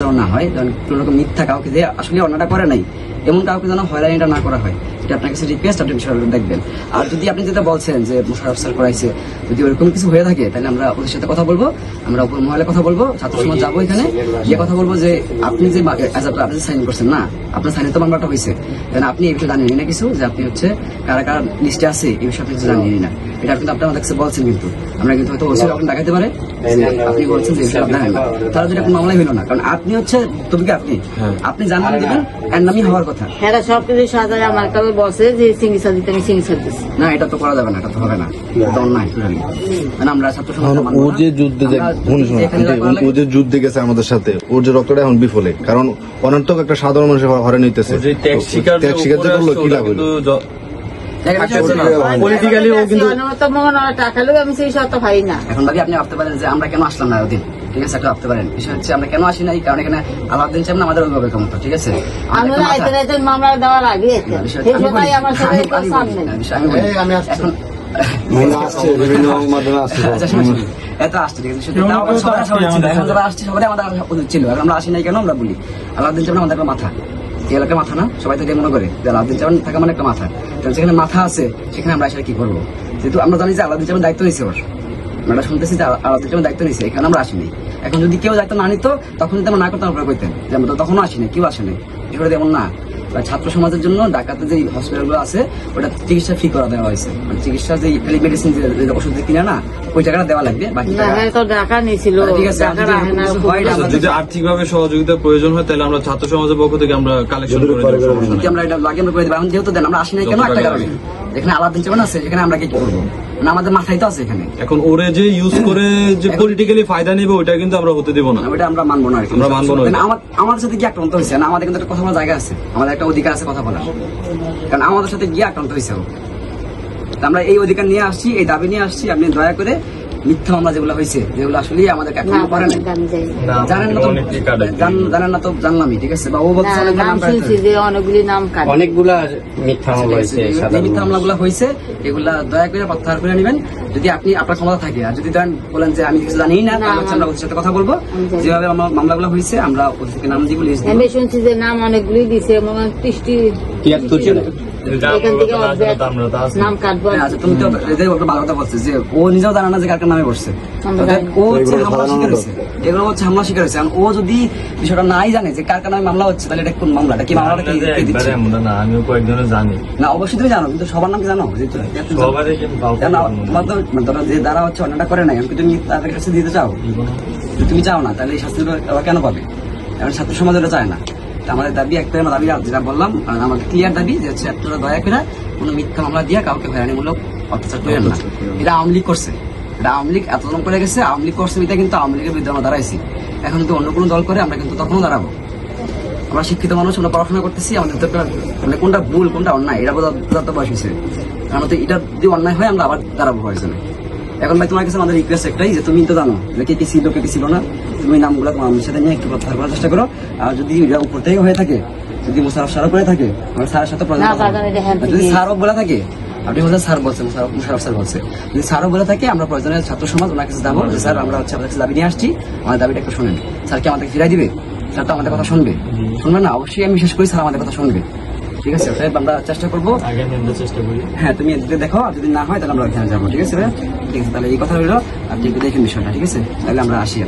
না হয়, কোন রকম মিথ্যা কাউকে যে আসলে অন্যটা করে নাই এমন কাউকে যেন হয়রানিটা না করা হয়, এটা আপনার কাছে রিকোয়েস্ট, আপনি বিষয়টা দেখবেন। আর যদি আপনি যেটা বলছেন যে মোশাররফ স্যার করাইছে, যদি ওরকম কিছু হয়ে থাকে তাহলে আমরা ওদের সাথে কথা বলবো, আমরা উপর মহলে কথা বলবো, ছাত্র সমাজ যাবো, এখানে গিয়ে কথা বলবো যে আপনি যে আপনি সাইন করছেন না, আপনার সাইনে তো মামলাটা হয়েছে, আপনি এই বিষয়ে জানেনই না কিছু, যে আপনি হচ্ছে কারা কারা লিস্টে আছে এই বিষয়ে আপনি কিছু জানেনই না, এটা কিন্তু আপনি আমাদের কাছে বলছেন। কিন্তু আমরা কিন্তু হয়তো ওসি আপনি দেখাতে পারে আপনি বলছেন যে বিষয়ে জানেন না, তাহলে যেটা কোনো মামলাই হলো না, কারণ আপনি হচ্ছে তুমি কি আপনি জানান দিবেন এর নামই হওয়ার কথা। হ্যাঁ, সবকিছু সাজায় আমার কাছে বসে যে চিকিৎসা দিতে, আমি চিকিৎসা দিচ্ছি না, এটা তো করা যাবে না, এটা তো হবে না, এটা অন্যায়। আমরা ছাত্র সমাজ ও যে যুদ্ধে গেছে আমাদের সাথে, ওর যে রক্তটা এখন বিফলে, কারণ অনর্থক একটা সাধারণ মানুষের হরে নিতেছে, করলো কি লাভ হলো? পলিটিক্যালি ও কিন্তু টাকা লোক আমি সেই সত্য পাই না। এখন ভাবি আপনি ভাবতে পারেন যে আমরা কেন আসলাম না ওদিন, ঠিক আছে, একটা ভাবতে পারেন। বিষয় হচ্ছে আমরা কেন আসি নাই, কারণ এখানে আলাউদ্দিন সাহেব না আমাদের অভিভাবকের মতো, ঠিক আছে, মামলা দেওয়ার আগে ছিল, আমরা আসি নাই কেন আমরা বলি আলাউদ্দিন সাহেব আমাদের একটা মাথা, এই এলাকার মাথা না, সবাই তো মনে করে যে আলাউদ্দিন সাহেব থাকা মানে একটা মাথা, যেখানে মাথা আছে সেখানে আমরা আসলে কি করবো, যেহেতু আমরা জানি যে আলাউদ্দিন সাহেবের দায়িত্ব নিয়েছে, ওর আমরা শুনতেছি যে আলাউদ্দিন সাহেবের দায়িত্ব নিয়েছে, এখানে আমরা আসিনি। এখন যদি কেউ দায়িত্ব না নিত তখন যদি আমরা না করতাম, আপনারা কইতেন যে আমরা তো তখনও আসিনি, কেউ আসেনি, বিষয়টা এমন না। ছাত্র সমাজের জন্য ঢাকাতে যে হসপিটাল গুলো আছে ওটা চিকিৎসা ফি করা দেওয়া হয়েছে, মানে চিকিৎসা যে মেডিসিন ওষুধ কিনে না ওই টাকাটা দেওয়া লাগবে, বাকি টাকা নিয়েছিল। ঠিক আছে, যদি আর্থিক ভাবে সহযোগিতার প্রয়োজন হয় তাহলে আমরা ছাত্র সমাজের পক্ষ থেকে আমরা কালেকশন করে যদি আমরা এটা লাগে আমরা করে দেবো। এখন যেহেতু দেন আমরা আসি নাই কেন একটা কারণে, যেখানে আলাউদ্দিন সাহেব আছে সেখানে আমরা কি করবো, মানে আমাদের মাথায় তো আছে এখানে। এখন ওরে যে ইউজ করে যে পলিটিক্যালি ফায়দা নেবে ওইটা কিন্তু আমরা হতে দেবো না, ওইটা আমরা মানবো না, আমরা মানবো না। আমাদের সাথে কি আক্রান্ত হয়েছে না, আমাদের কিন্তু একটা কথা বলার জায়গা আছে, আমাদের একটা অধিকার আছে কথা বলার, কারণ আমাদের সাথে গিয়ে আক্রান্ত হয়েছে। আমরা এই অধিকার নিয়ে আসছি, এই দাবি নিয়ে আসছি, আপনি দয়া করে মিথ্যা মামলা যেগুলো হয়েছে, যেগুলো আসলে আমাদের জানেন না তো জানলামই, ঠিক আছে, বা ও বলছে অনেকগুলা মিথ্যা মামলা হয়েছে, মিথ্যা মামলাগুলো হয়েছে, এগুলা দয়া করে প্রত্যাহার করে নেবেন যদি আপনি আপনার ক্ষমতা থাকে। আর যদি বলেন যে আমি কিছু জানি না, তাহলে আমরা ওদের সাথে কথা বলবো, যেভাবে মামলাগুলো হয়েছে আমরা ওদের থেকে নাম দিব, শুনছি যে নাম অনেকগুলি দিছে, নাম কাটবো। আচ্ছা, তুমি তো ভালো কথা বলছো যে ও নিজেও জানে না যে কার নামে বসছে, ও হচ্ছে হামলা শিকার হয়েছে, এগুলো হচ্ছে হামলা শিকার হয়েছে। ও যদি বিষয়টা নাই জানে যে কার নামে মামলা হচ্ছে, তাহলে এটা কোন মামলাটা কি, মামলাটা কি দিচ্ছে না, আমিও কয়েকজনের জানি না, অবশ্যই তুমি জানো, কিন্তু সবার নাম কি জানো, যে দ্বারা হচ্ছে অন্যটা করে নাই, তুমি তাদের কাছে দিতে চাও, তুমি চাও না, তাহলে এই শাস্তি কেন পাবে? এখন ছাত্র সমাজ এটা চায় না। আমাদের দাবি একটাই, দাবি যেটা বললাম, আমাদের ক্লিয়ার দাবি যে হচ্ছে আপনারা দয়া করে কোনো মিথ্যা মামলা দিয়ে কাউকে হয়রানিমূলক অত্যাচার করেন না। এটা আওয়ামী লীগ করছে, এটা আওয়ামী লীগ এতজন করে গেছে, আওয়ামী লীগ করছে, এটা কিন্তু আওয়ামী লীগের বিরুদ্ধে আমরা দাঁড়াইছি। এখন যদি অন্য কোনো দল করে আমরা কিন্তু তখনও দাঁড়াবো। আমরা শিক্ষিত মানুষ, আমরা পড়াশোনা করতেছি, আমাদের মানে কোনটা ভুল কোনটা অন্যায় এটা বোঝাতে বয়স হয়েছে, কারণ এটা যদি অন্যায় হয় আমরা আবার দাঁড়াবো প্রয়োজনে। এখন ভাই তোমার কাছে আমাদের রিকোয়েস্ট একটাই যে তুমি তো জানো যে কে ছিল কে ছিল না, তুমি নামগুলো তোমার সাথে নিয়ে একটু প্রত্যাহার করার চেষ্টা করো। আর যদি এটা উপর থেকে হয়ে থাকে, যদি মোশাররফ স্যারও করে থাকে, আমার স্যারের সাথে যদি স্যারও বলে থাকে, আপনি বলছেন স্যার বলছেন, মোশাররফ স্যার বলছে, যদি স্যারও বলে থাকে আমরা প্রয়োজনে ছাত্র সমাজ ওনার কাছে যাবো যে স্যার আমরা হচ্ছে আপনার কাছে দাবি নিয়ে আসছি, আমার দাবিটা একটু শোনেন, স্যার কি আমাদের ফিরাই দিবে? স্যার তো আমাদের কথা শুনবে না? অবশ্যই আমি বিশেষ করি স্যার আমাদের কথা শুনবে, ঠিক আছে, আমরা চেষ্টা করবো। হ্যাঁ, তুমি দেখো, আর যদি না হয় তাহলে আমরা ওখানে যাবো, ঠিক আছে, ঠিক আছে, তাহলে এই কথা হলো, আপনি একটু দেখেন বিষয়টা, ঠিক আছে, তাহলে আমরা আসি।